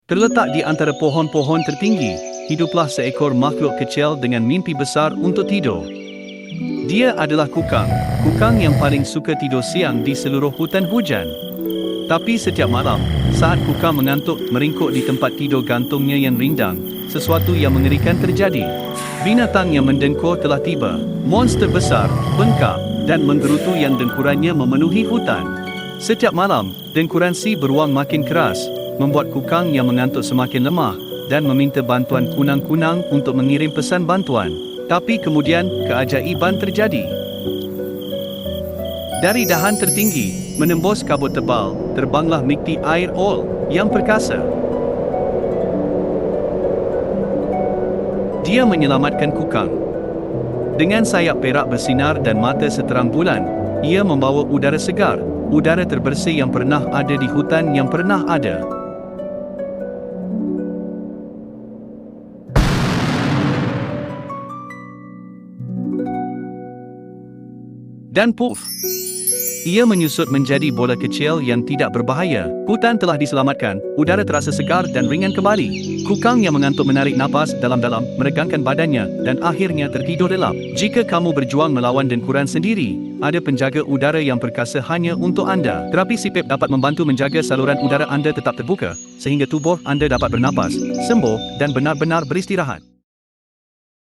Terletak di antara pohon-pohon tertinggi, hiduplah seekor makhluk kecil dengan mimpi besar untuk tidur. Dia adalah kukang, kukang yang paling suka tidur siang di seluruh hutan hujan. Tapi setiap malam, saat kukang mengantuk meringkuk di tempat tidur gantungnya yang rindang, sesuatu yang mengerikan terjadi. Binatang yang mendengkur telah tiba, monster besar, bengkak, dan menggerutu yang dengkurannya memenuhi hutan. Setiap malam, dengkuran si beruang makin keras, membuat kukang yang mengantuk semakin lemah, dan meminta bantuan kunang-kunang untuk mengirim pesan bantuan. Tapi kemudian, keajaiban terjadi. Dari dahan tertinggi, menembus kabut tebal, terbanglah Mikti Air Owl yang perkasa. Dia menyelamatkan kukang. Dengan sayap perak bersinar dan mata seterang bulan, ia membawa udara segar, udara terbersih yang pernah ada di hutan yang pernah ada. Dan puff, ia menyusut menjadi bola kecil yang tidak berbahaya. Hutan telah diselamatkan, udara terasa segar dan ringan kembali. Kukang yang mengantuk menarik napas dalam-dalam, meregangkan badannya, dan akhirnya tertidur lelap. Jika kamu berjuang melawan dengkuran sendiri, ada penjaga udara yang perkasa hanya untuk anda. Terapi CPAP dapat membantu menjaga saluran udara anda tetap terbuka, sehingga tubuh anda dapat bernapas, sembuh, dan benar-benar beristirahat.